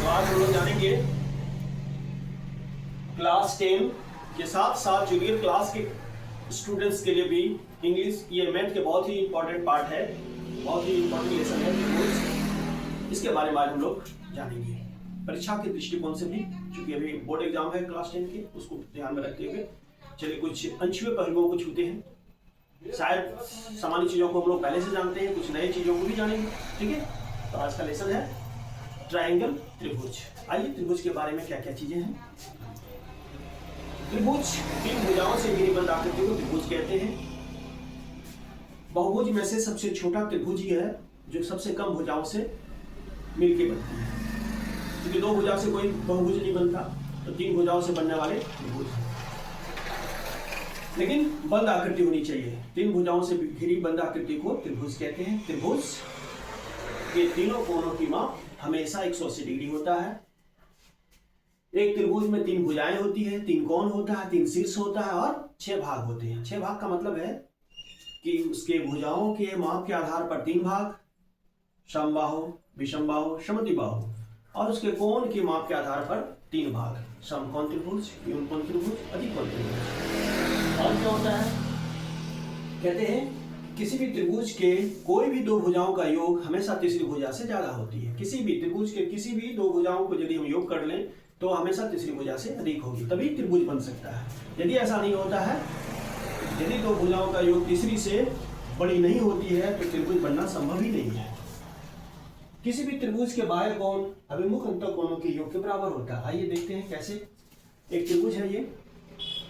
तो आज हम लोग जानेंगे क्लास 10 के साथ साथ जूनियर क्लास के स्टूडेंट्स के लिए भी इंग्लिश ये मैथ के बहुत ही इंपॉर्टेंट पार्ट है, बहुत ही इंपॉर्टेंट लेसन है। इसके बारे में आज हम लोग जानेंगे परीक्षा के दृष्टिकोण से भी, क्योंकि अभी बोर्ड एग्जाम है क्लास 10 के, उसको ध्यान में रखते हुए चलिए कुछ अनछुए पहलुओं को छूते हैं। शायद सामान्य चीज़ों को हम लोग पहले से जानते हैं, कुछ नई चीज़ों को भी जानेंगे। ठीक है, तो आज का लेसन है ट्रायंगल, त्रिभुज। आइए त्रिभुज के बारे में क्या क्या चीजें हैं। त्रिभुज तीन भुजाओं से घिरी बंद आकृति को त्रिभुज कहते हैं। बहुभुज में से सबसे छोटा त्रिभुज ही है जो सबसे कम भुजाओं से मिलकर बनती है, क्योंकि दो भुजा से कोई बहुभुज नहीं बनता, तो तीन भुजाओं से बनने वाले त्रिभुज। लेकिन बंद आकृति होनी चाहिए। तीन भुजाओं से घिरी बंद आकृति को त्रिभुज कहते हैं। त्रिभुज के तीनों कोणों की माप हमेशा 180 डिग्री होता है। एक त्रिभुज में तीन भुजाएं होती है, तीन कोण होता है, तीन शीर्ष होता है और 6 भाग होते हैं। 6 भाग का मतलब है कि उसके भुजाओं के माप के आधार पर 3 भाग, समबाहु, विषमबाहु, समद्विबाहु, और उसके कोण के माप के आधार पर 3 भाग, समकोण त्रिभुज, न्यूनकोण त्रिभुज, अधिकोण त्रिभुज। और क्या होता है, कहते हैं किसी भी त्रिभुज के कोई भी दो भुजाओं का योग हमेशा तीसरी भुजा से ज्यादा होती है। किसी भी त्रिभुज के किसी भी दो भुजाओं को यदि हम योग कर लें तो हमेशा तीसरी भुजा से अधिक होगी, तभी त्रिभुज बन सकता है। यदि ऐसा नहीं होता है, यदि दो भुजाओं का योग तीसरी से बड़ी नहीं होती है तो त्रिभुज बनना संभव ही नहीं है। किसी भी त्रिभुज के बाह्य कोण अभिमुख अंतःकोणों के योग के बराबर होता है। आइए देखते हैं कैसे। एक त्रिभुज है ये,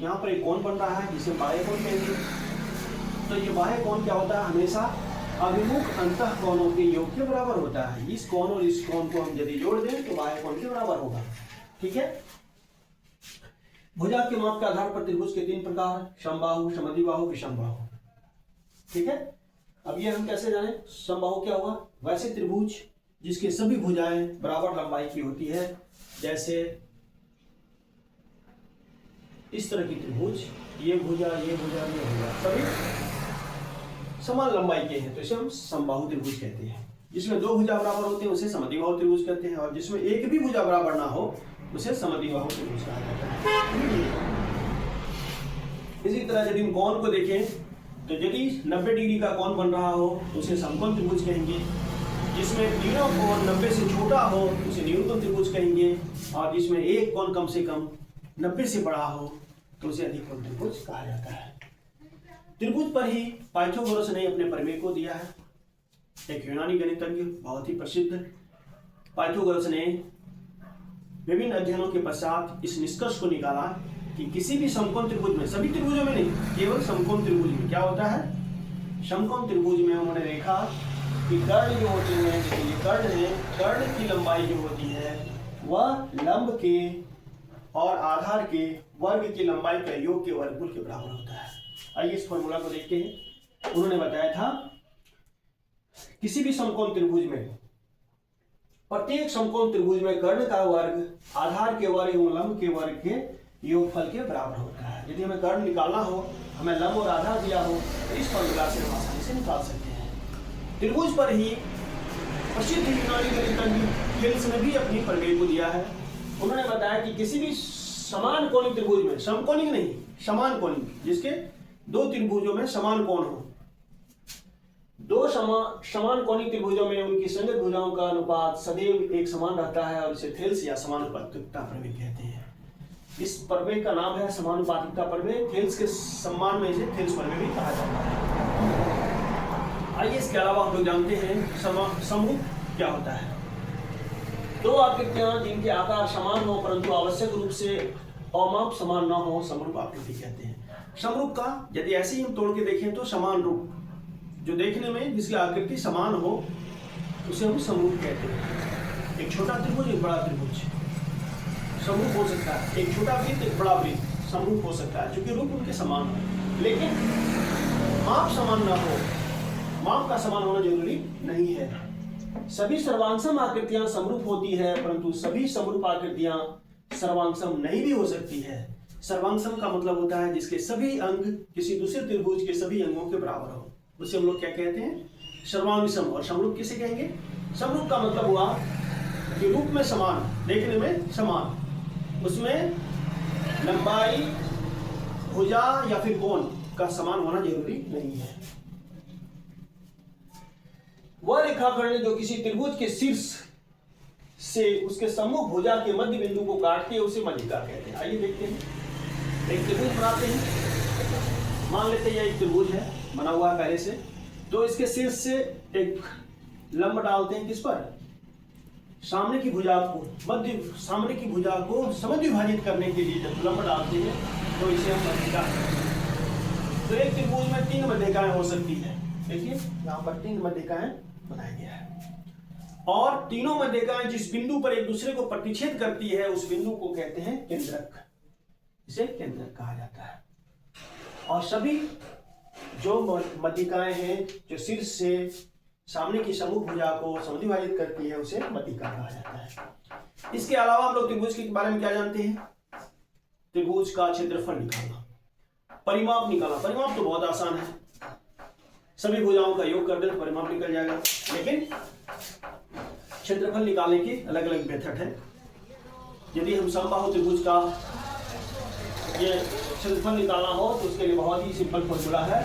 यहाँ पर एक कोण बन रहा है जिसे बाह्य कोण कहेंगे। तो ये बाह्य कोण क्या होता है, हमेशा अभिमुख अंतःकोणों के योग के बराबर होता है। इस कोण और इस कोण को हम यदि जोड़ दें तो बाह्य कोण के बराबर होगा। ठीक है, भुजा के माप के आधार पर त्रिभुज के 3 प्रकार, समबाहु, समद्विबाहु, विषमबाहु। ठीक है, अब ये हम कैसे जाने समबाहु क्या हुआ। वैसे त्रिभुज जिसके सभी भुजाएं बराबर लंबाई की होती है, जैसे इस तरह की त्रिभुज, ये भुजा, ये भुजा, ये भुजा, सभी समान लंबाई के हैं, तो इसे हम समबाहु त्रिभुज कहते हैं। जिसमें दो भुजा बराबर होते हैं उसे समद्विबाहु त्रिभुज कहते हैं, और जिसमें एक भी भुजा बराबर ना हो उसे समद्विबाहु त्रिभुज कहा जाता है। इसी तरह यदि हम कोण को देखें तो यदि 90 डिग्री का कोण बन रहा हो तो उसे समकोण त्रिभुज कहेंगे। जिसमें तीनों कोण 90 से छोटा हो उसे न्यूनकोण त्रिभुज कहेंगे, और जिसमें एक कोण कम से कम 90 से बड़ा हो तो उसे अधिकोण त्रिभुज कहा जाता है। त्रिभुज पर ही पाइथागोरस ने अपने प्रमेय को दिया है। एक यूनानी गणितज्ञ, बहुत ही प्रसिद्ध पाइथागोरस ने विभिन्न अध्ययनों के पश्चात इस निष्कर्ष को निकाला कि किसी भी समकोण त्रिभुज में, सभी त्रिभुजों में नहीं, केवल समकोण त्रिभुज में क्या होता है, समकोण त्रिभुज में उन्होंने देखा कि कर्ण जो होते हैं, जैसे ये कर्ण है, कर्ण की लंबाई जो होती है वह लंब के और आधार के वर्ग की लंबाई का योग के वर्गमूल के बराबर होता है। आइए इस फॉर्मूला को देखते हैं। उन्होंने बताया था किसी भी समकोण त्रिभुज में, प्रत्येक समकोण त्रिभुज में कर्ण का वर्ग आधार के वर्ग एवं लंब के वर्ग के योगफल के बराबर होता है। यदि हमें कर्ण निकालना हो, हमें लंब और आधार दिया हो, तो इस फॉर्मूला से हम आसानी से निकाल सकते हैं। त्रिभुज पर ही प्रसिद्ध यूनानी गणितज्ञ थेल्स ने भी अपनी प्रमेय को दिया है। उन्होंने बताया कि किसी भी समान कोणिक त्रिभुज में, समकोणिक नहीं, समान कोणिक, जिसके दो त्रिभुजों में समान कोण हो, दो समान कोणिक त्रिभुजों में उनकी संगत भुजाओं का अनुपात सदैव एक समान रहता है, और इसे थेल्स या समानुपातिकता प्रमेय कहते हैं। इस प्रमेय का नाम है समानुपातिकता प्रमेय। थेल्स के सम्मान में इसे थेल्स प्रमेय भी कहा जाता है। आइए इसके अलावा हम लोग जानते हैं समरूप क्या होता है। दो आकृतियां जिनके आकार समान हो परंतु आवश्यक रूप से अमाप समान न हो, समरूप आकृति कहते हैं। समरूप का यदि ऐसे ही हम तोड़ के देखें तो समान रूप, जो देखने में जिसकी आकृति समान हो उसे हम समरूप कहते हैं। एक छोटा त्रिभुज, एक बड़ा त्रिभुज समरूप हो सकता है। एक छोटा वृत्त, एक बड़ा वृत्त समरूप हो सकता है, क्योंकि रूप उनके समान हो, लेकिन माप समान ना हो। माप का समान होना जरूरी नहीं है। सभी सर्वांगसम आकृतियां समरूप होती है, परंतु सभी समरूप आकृतियां सर्वांगसम नहीं भी हो सकती है। सर्वांगसम का मतलब होता है जिसके सभी अंग किसी दूसरे त्रिभुज के सभी अंगों के बराबर हो, उसे हम लोग क्या कहते हैं, सर्वांगसम। और समरूप किसे कहेंगे, समरूप का मतलब हुआ के रूप में समान, देखने में समान, उसमें लंबाई, भुजा या फिर कोण का समान होना जरूरी नहीं है। वह रेखाखंड जो किसी त्रिभुज के शीर्ष से उसके सम्मुख भुजा के मध्य बिंदु को काटते हैं उसे मध्यिका कहते हैं। आइए देखते हैं, एक त्रिभुज बनाते हैं। मान लेते हैं यह एक त्रिभुज है, बना हुआ है पहले से, तो इसके शीर्ष से एक लंब डालते हैं किस पर, सामने की भुजा को, सामने की भुजा को समद्विभाजित करने के लिए जब लंब डालते हैं तो इसे हम मध्यिका कहते हैं। तो एक त्रिभुज में 3 मध्यिकाएं हो सकती है। देखिए यहाँ पर 3 मध्यिकाएं बनाया गया है, और तीनों मध्यिकाएं जिस बिंदु पर एक दूसरे को प्रतिच्छेद करती है उस बिंदु को कहते हैं केंद्रक, इसे केंद्रक कहा जाता है। और सभी जो मध्यिकाएं हैं जो शीर्ष से सामने की सम्मुख भुजा को समद्विभाजित करती है उसे मध्यिका कहा जाता है। इसके अलावा हम लोग त्रिभुज के बारे में क्या जानते हैं, त्रिभुज का क्षेत्रफल निकालना, परिमाप निकालना। परिमाप तो बहुत आसान है, सभी भुजाओं का योग कर दे तो परिमाप निकल जाएगा। लेकिन क्षेत्रफल निकालने की अलग अलग मेथड है। यदि हम समबाहु त्रिभुज का ये क्षेत्रफल निकालना हो तो उसके लिए बहुत ही सिंपल फॉर्मूला है,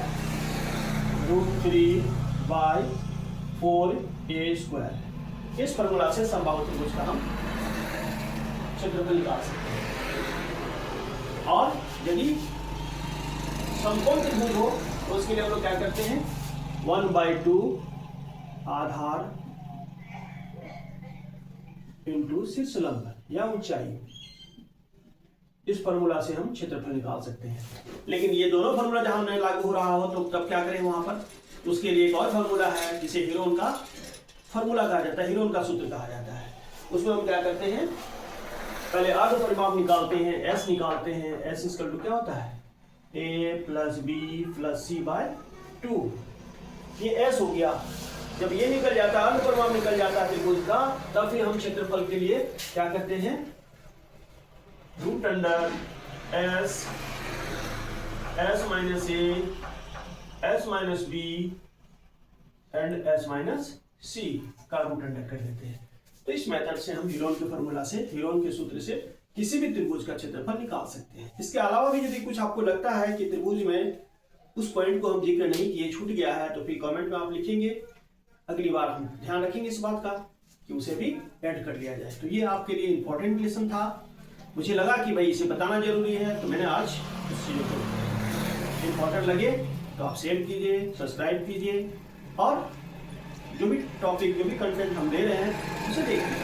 √3/4a²। इस फॉर्मूला से समबाहु त्रिभुज का हम क्षेत्रफल निकाल सकते हैं। और यदि समकोण त्रिभुज हो तो उसके लिए हम लोग क्या करते हैं, 1/2 आधार इंटू शीर्ष लंब या ऊंचाई, इस फॉर्मूला से हम क्षेत्रफल निकाल सकते हैं। लेकिन ये दोनों फॉर्मूला जहां नहीं लागू हो रहा हो तो तब क्या करें, वहां पर उसके लिए एक और फॉर्मूला है जिसे हीरोन का फॉर्मूला कहा जाता है, हीरोन का सूत्र कहा जाता है। उसमें हम क्या करते हैं, पहले अर्ध परिमाप निकालते हैं, एस निकालते हैं। एस इक्वल टू क्या होता है, a + b + c/2। ये एस हो गया। जब ये निकल जाता है, अर्ध परिमाप निकल जाता है त्रिभुज का, तब फिर हम क्षेत्रफल के लिए क्या करते हैं, √s s - b and s - c का √अंडर कर देते हैं। तो इस मेथड से हम हीरोन के फॉर्मूला से, हीरोन के सूत्र से किसी भी त्रिभुज का क्षेत्रफल निकाल सकते हैं। इसके अलावा भी यदि कुछ आपको लगता है कि त्रिभुज में उस पॉइंट को हम जिक्र नहीं किए, छूट गया है, तो फिर कमेंट में आप लिखेंगे। अगली बार हम ध्यान रखेंगे इस बात का कि उसे भी ऐड कर लिया जाए। तो ये आपके लिए इंपॉर्टेंट लेसन था, मुझे लगा कि भाई इसे बताना जरूरी है, तो मैंने आज इस चीज़ों को इंपॉर्टेंट लगे तो आप शेयर कीजिए, सब्सक्राइब कीजिए, और जो भी टॉपिक, जो भी कंटेंट हम दे रहे हैं उसे देखिए।